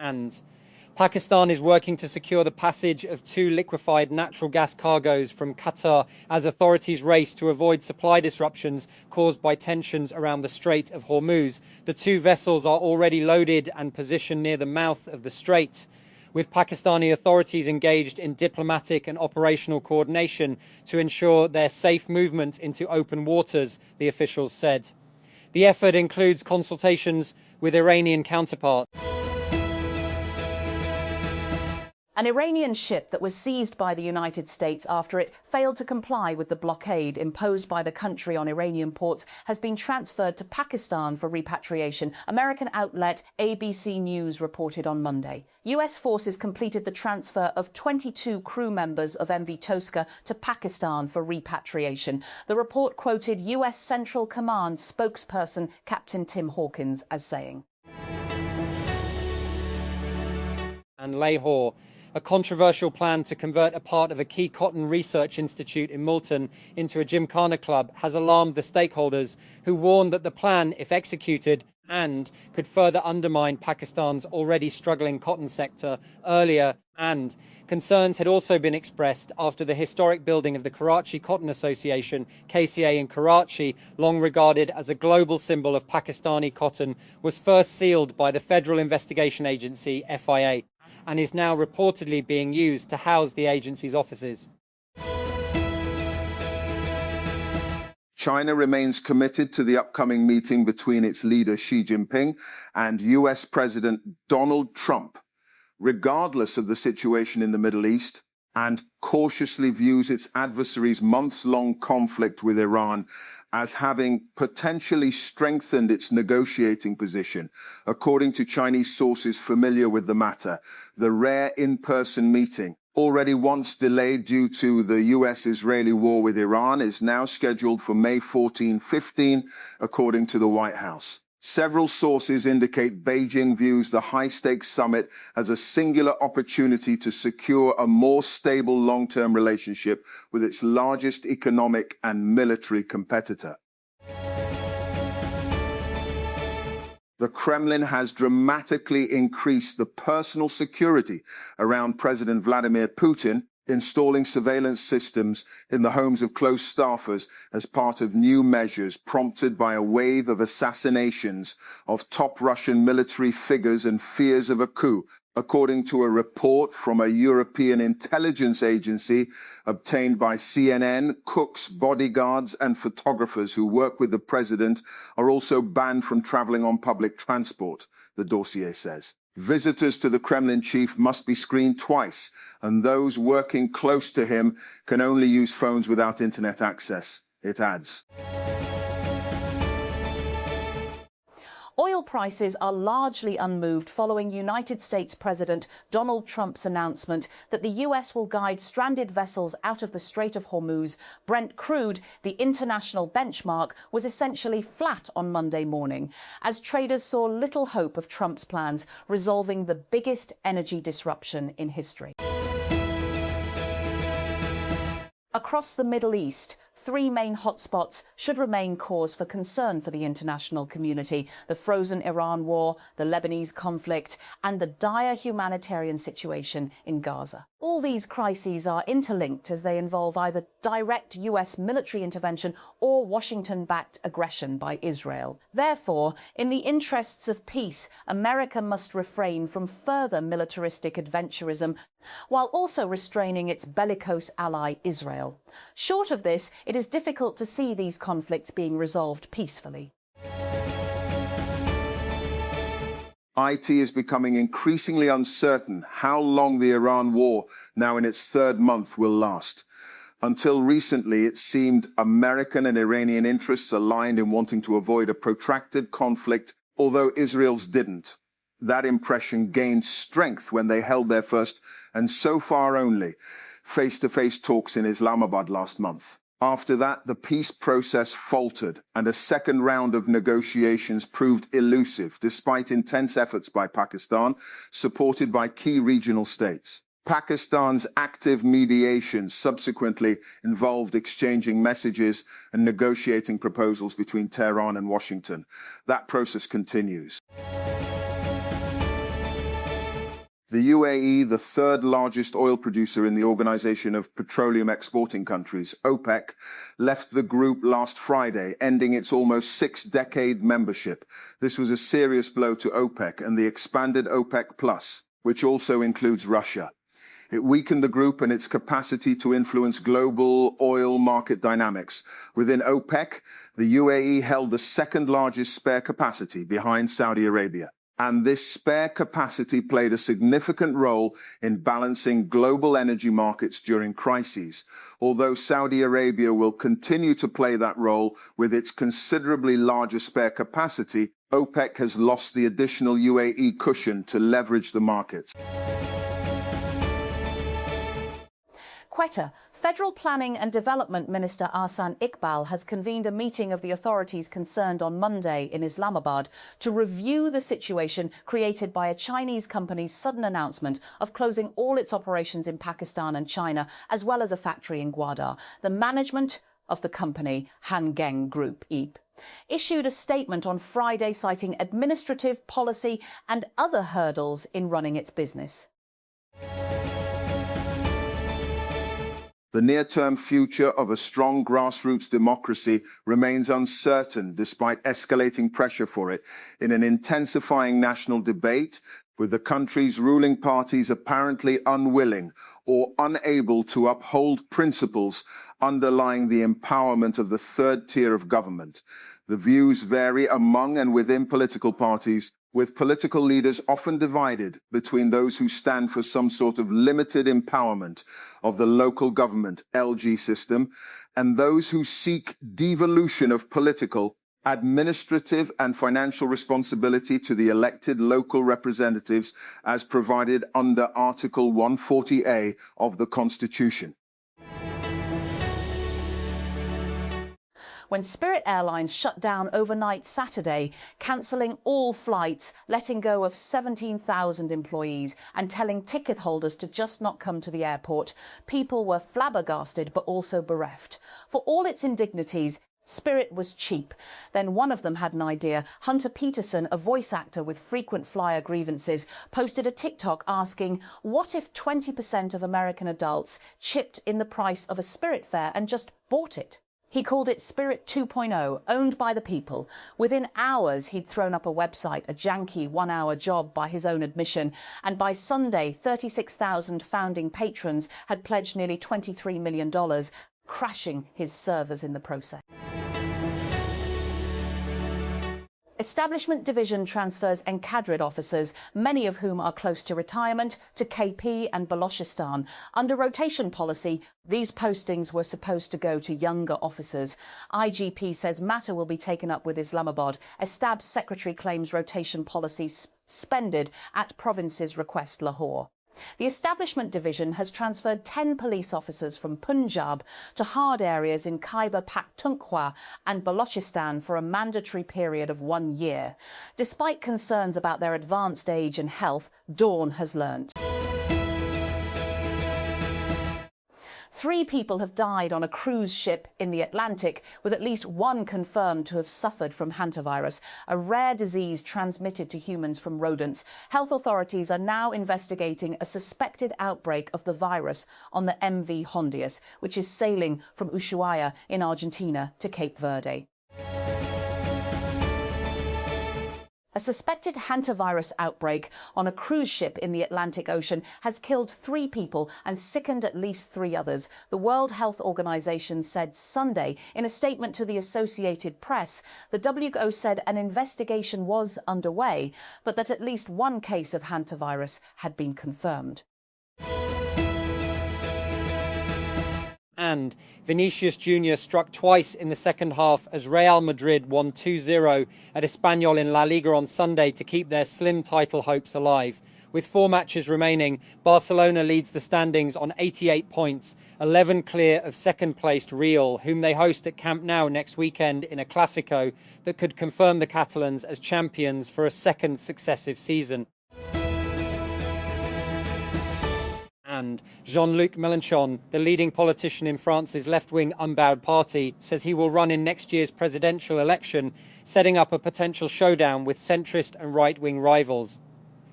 and Pakistan is working to secure the passage of 2 liquefied natural gas cargoes from Qatar as authorities race to avoid supply disruptions caused by tensions around the Strait of Hormuz. The 2 vessels are already loaded and positioned near the mouth of the strait, with Pakistani authorities engaged in diplomatic and operational coordination to ensure their safe movement into open waters, the officials said. The effort includes consultations with Iranian counterparts. An Iranian ship that was seized by the United States after it failed to comply with the blockade imposed by the country on Iranian ports has been transferred to Pakistan for repatriation, American outlet ABC News reported on Monday. US forces completed the transfer of 22 crew members of MV Tosca to Pakistan for repatriation. The report quoted US Central Command spokesperson Captain Tim Hawkins as saying. And Lahore. A controversial plan to convert a part of a key cotton research institute in Multan into a gymkhana club has alarmed the stakeholders, who warned that the plan, if executed, could further undermine Pakistan's already struggling cotton sector earlier, and concerns had also been expressed after the historic building of the Karachi Cotton Association, KCA in Karachi, long regarded as a global symbol of Pakistani cotton, was first sealed by the Federal Investigation Agency, FIA, and is now reportedly being used to house the agency's offices. China remains committed to the upcoming meeting between its leader Xi Jinping and US President Donald Trump, regardless of the situation in the Middle East, and cautiously views its adversary's months-long conflict with Iran as having potentially strengthened its negotiating position. According to Chinese sources familiar with the matter, the rare in-person meeting, already once delayed due to the US-Israeli war with Iran, is now scheduled for May 14-15, according to the White House. Several sources indicate Beijing views the high-stakes summit as a singular opportunity to secure a more stable long-term relationship with its largest economic and military competitor. The Kremlin has dramatically increased the personal security around President Vladimir Putin, installing surveillance systems in the homes of close staffers as part of new measures prompted by a wave of assassinations of top Russian military figures and fears of a coup, according to a report from a European intelligence agency obtained by CNN. Cooks, bodyguards, and photographers who work with the president are also banned from traveling on public transport, the dossier says. Visitors to the Kremlin chief must be screened twice, and those working close to him can only use phones without internet access, it adds. Oil prices are largely unmoved following United States President Donald Trump's announcement that the US will guide stranded vessels out of the Strait of Hormuz. Brent crude, the international benchmark, was essentially flat on Monday morning, as traders saw little hope of Trump's plans resolving the biggest energy disruption in history. Across the Middle East, 3 main hotspots should remain cause for concern for the international community: the frozen Iran war, the Lebanese conflict, and the dire humanitarian situation in Gaza. All these crises are interlinked as they involve either direct US military intervention or Washington-backed aggression by Israel. Therefore, in the interests of peace, America must refrain from further militaristic adventurism, while also restraining its bellicose ally Israel. Short of this, it is difficult to see these conflicts being resolved peacefully. IT is becoming increasingly uncertain how long the Iran war, now in its 3rd month, will last. Until recently, it seemed American and Iranian interests aligned in wanting to avoid a protracted conflict, although Israel's didn't. That impression gained strength when they held their first, and so far only, face-to-face talks in Islamabad last month. After that, the peace process faltered, and a second round of negotiations proved elusive, despite intense efforts by Pakistan, supported by key regional states. Pakistan's active mediation subsequently involved exchanging messages and negotiating proposals between Tehran and Washington. That process continues. The UAE, the third largest oil producer in the Organization of Petroleum Exporting Countries, OPEC, left the group last Friday, ending its almost six-decade membership. This was a serious blow to OPEC and the expanded OPEC Plus, which also includes Russia. It weakened the group and its capacity to influence global oil market dynamics. Within OPEC, the UAE held the second largest spare capacity behind Saudi Arabia. And this spare capacity played a significant role in balancing global energy markets during crises. Although Saudi Arabia will continue to play that role with its considerably larger spare capacity, OPEC has lost the additional UAE cushion to leverage the markets. Quetta, Federal Planning and Development Minister Ahsan Iqbal has convened a meeting of the authorities concerned on Monday in Islamabad to review the situation created by a Chinese company's sudden announcement of closing all its operations in Pakistan and China, as well as a factory in Gwadar. The management of the company, Hangeng Group, EEP, issued a statement on Friday citing administrative, policy and other hurdles in running its business. The near-term future of a strong grassroots democracy remains uncertain despite escalating pressure for it in an intensifying national debate, with the country's ruling parties apparently unwilling or unable to uphold principles underlying the empowerment of the third tier of government. The views vary among and within political parties, with political leaders often divided between those who stand for some sort of limited empowerment of the local government (LG) system and those who seek devolution of political, administrative and financial responsibility to the elected local representatives as provided under Article 140A of the Constitution. When Spirit Airlines shut down overnight Saturday, cancelling all flights, letting go of 17,000 employees and telling ticket holders to just not come to the airport, people were flabbergasted but also bereft. For all its indignities, Spirit was cheap. Then one of them had an idea. Hunter Peterson, a voice actor with frequent flyer grievances, posted a TikTok asking, what if 20% of American adults chipped in the price of a Spirit fare and just bought it? He called it Spirit 2.0, owned by the people. Within hours, he'd thrown up a website, a janky one-hour job by his own admission, and by Sunday, 36,000 founding patrons had pledged nearly $23 million, crashing his servers in the process. Establishment Division transfers encadred officers, many of whom are close to retirement, to KP and Balochistan. Under rotation policy, these postings were supposed to go to younger officers. IGP says matter will be taken up with Islamabad. Estab's secretary claims rotation policy suspended at province's request Lahore. The Establishment Division has transferred 10 police officers from Punjab to hard areas in Khyber Pakhtunkhwa and Balochistan for a mandatory period of 1 year. Despite concerns about their advanced age and health, Dawn has learnt. 3 people have died on a cruise ship in the Atlantic, with at least 1 confirmed to have suffered from hantavirus, a rare disease transmitted to humans from rodents. Health authorities are now investigating a suspected outbreak of the virus on the MV Hondius, which is sailing from Ushuaia in Argentina to Cape Verde. A suspected hantavirus outbreak on a cruise ship in the Atlantic Ocean has killed 3 people and sickened at least 3 others. The World Health Organization said Sunday in a statement to the Associated Press. The WHO said an investigation was underway, but that at least 1 case of hantavirus had been confirmed. And Vinicius Jr. struck twice in the second half as Real Madrid won 2-0 at Espanyol in La Liga on Sunday to keep their slim title hopes alive. With 4 matches remaining, Barcelona leads the standings on 88 points, 11 clear of second-placed Real, whom they host at Camp Nou next weekend in a Clásico that could confirm the Catalans as champions for a second successive season. And Jean-Luc Mélenchon, the leading politician in France's left-wing Unbowed party, says he will run in next year's presidential election, setting up a potential showdown with centrist and right-wing rivals.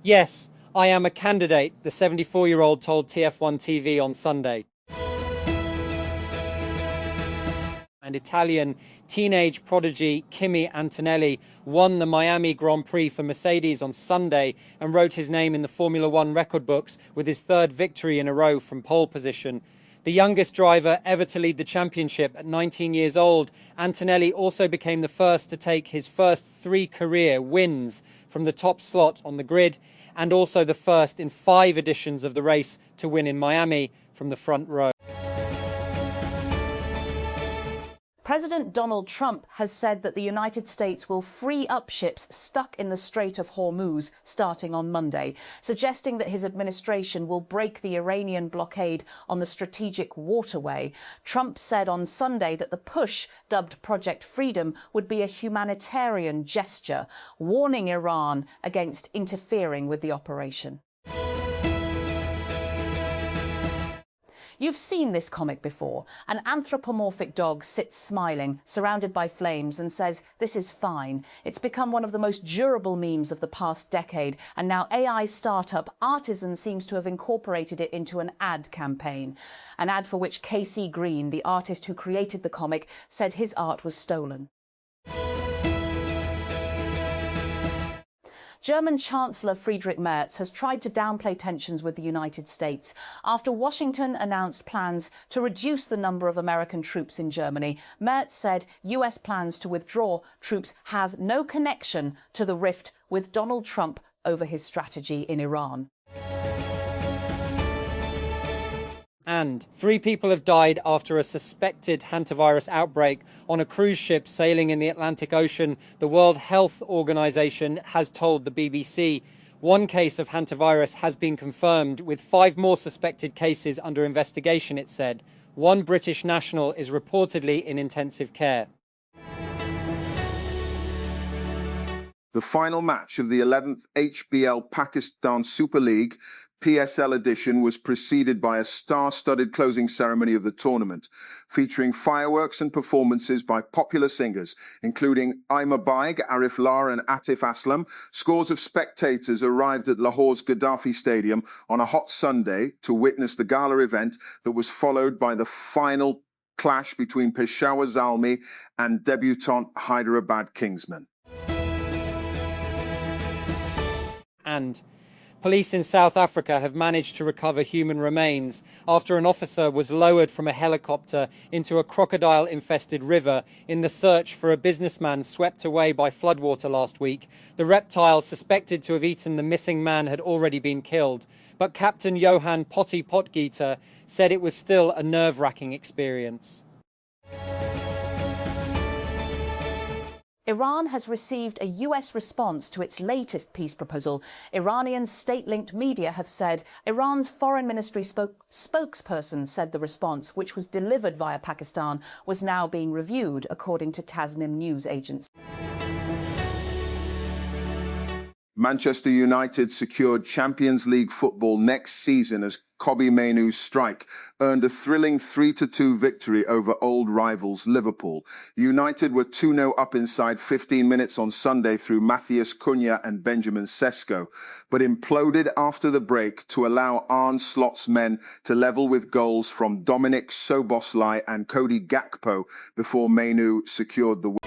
Yes, "I am a candidate," the 74-year-old told TF1 TV on Sunday. And Italian teenage prodigy Kimi Antonelli won the Miami Grand Prix for Mercedes on Sunday and wrote his name in the Formula One record books with his third victory in a row from pole position. The youngest driver ever to lead the championship at 19 years old, Antonelli also became the first to take his first 3 career wins from the top slot on the grid, and also the first in 5 editions of the race to win in Miami from the front row. President Donald Trump has said that the United States will free up ships stuck in the Strait of Hormuz starting on Monday, suggesting that his administration will break the Iranian blockade on the strategic waterway. Trump said on Sunday that the push, dubbed Project Freedom, would be a humanitarian gesture, warning Iran against interfering with the operation. You've seen this comic before. An anthropomorphic dog sits smiling, surrounded by flames, and says, "This is fine." It's become one of the most durable memes of the past decade, and now AI startup Artisan seems to have incorporated it into an ad campaign. An ad for which KC Green, the artist who created the comic, said his art was stolen. German Chancellor Friedrich Merz has tried to downplay tensions with the United States after Washington announced plans to reduce the number of American troops in Germany. Merz said US plans to withdraw troops have no connection to the rift with Donald Trump over his strategy in Iran. And 3 people have died after a suspected hantavirus outbreak on a cruise ship sailing in the Atlantic Ocean, the World Health Organization has told the BBC. 1 case of hantavirus has been confirmed, with 5 more suspected cases under investigation, it said. 1 British national is reportedly in intensive care. The final match of the 11th HBL Pakistan Super League PSL edition was preceded by a star-studded closing ceremony of the tournament, featuring fireworks and performances by popular singers, including Aima Baig, Arif Lar and Atif Aslam. Scores of spectators arrived at Lahore's Gaddafi Stadium on a hot Sunday to witness the gala event that was followed by the final clash between Peshawar Zalmi and debutant Hyderabad Kingsmen. And police in South Africa have managed to recover human remains after an officer was lowered from a helicopter into a crocodile-infested river in the search for a businessman swept away by floodwater last week. The reptile suspected to have eaten the missing man had already been killed, but Captain Johan Potty Potgieter said it was still a nerve-wracking experience. Iran has received a US response to its latest peace proposal. Iranian state-linked media have said Iran's foreign ministry spokesperson said the response, which was delivered via Pakistan, was now being reviewed, according to Tasnim news agency. Manchester United secured Champions League football next season as Kobbie Mainoo's strike earned a thrilling 3-2 victory over old rivals Liverpool. United were 2-0 up inside 15 minutes on Sunday through Matthias Cunha and Benjamin Sesko, but imploded after the break to allow Arne Slot's men to level with goals from Dominic Soboslai and Cody Gakpo before Mainoo secured the win.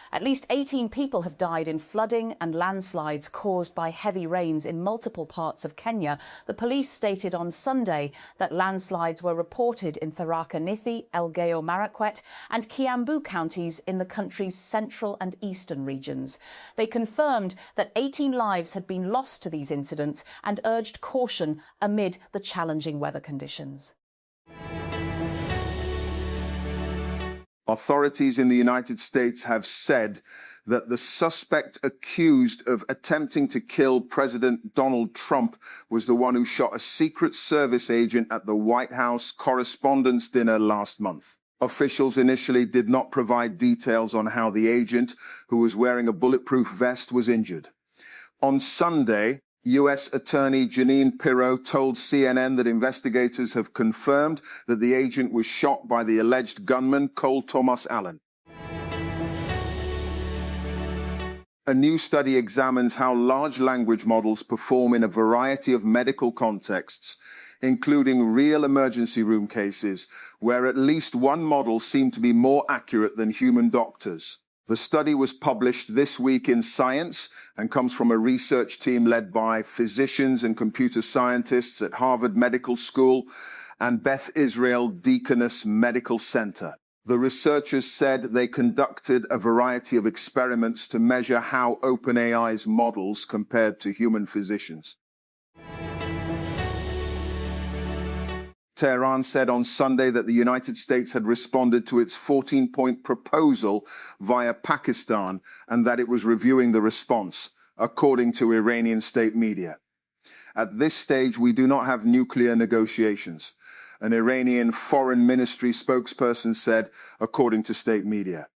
At least 18 people have died in flooding and landslides caused by heavy rains in multiple parts of Kenya. The police stated on Sunday that landslides were reported in Tharaka Nithi, Elgeyo Marakwet and Kiambu counties in the country's central and eastern regions. They confirmed that 18 lives had been lost to these incidents and urged caution amid the challenging weather conditions. Authorities in the United States have said that the suspect accused of attempting to kill President Donald Trump was the one who shot a Secret Service agent at the White House Correspondents' Dinner last month. Officials initially did not provide details on how the agent, who was wearing a bulletproof vest, was injured. On Sunday, U.S. Attorney Jeanine Pirro told CNN that investigators have confirmed that the agent was shot by the alleged gunman Cole Thomas Allen. A new study examines how large language models perform in a variety of medical contexts, including real emergency room cases, where at least one model seemed to be more accurate than human doctors. The study was published this week in Science and comes from a research team led by physicians and computer scientists at Harvard Medical School and Beth Israel Deaconess Medical Center. The researchers said they conducted a variety of experiments to measure how OpenAI's models compared to human physicians. Tehran said on Sunday that the United States had responded to its 14-point proposal via Pakistan and that it was reviewing the response, according to Iranian state media. At this stage, we do not have nuclear negotiations, an Iranian foreign ministry spokesperson said, according to state media.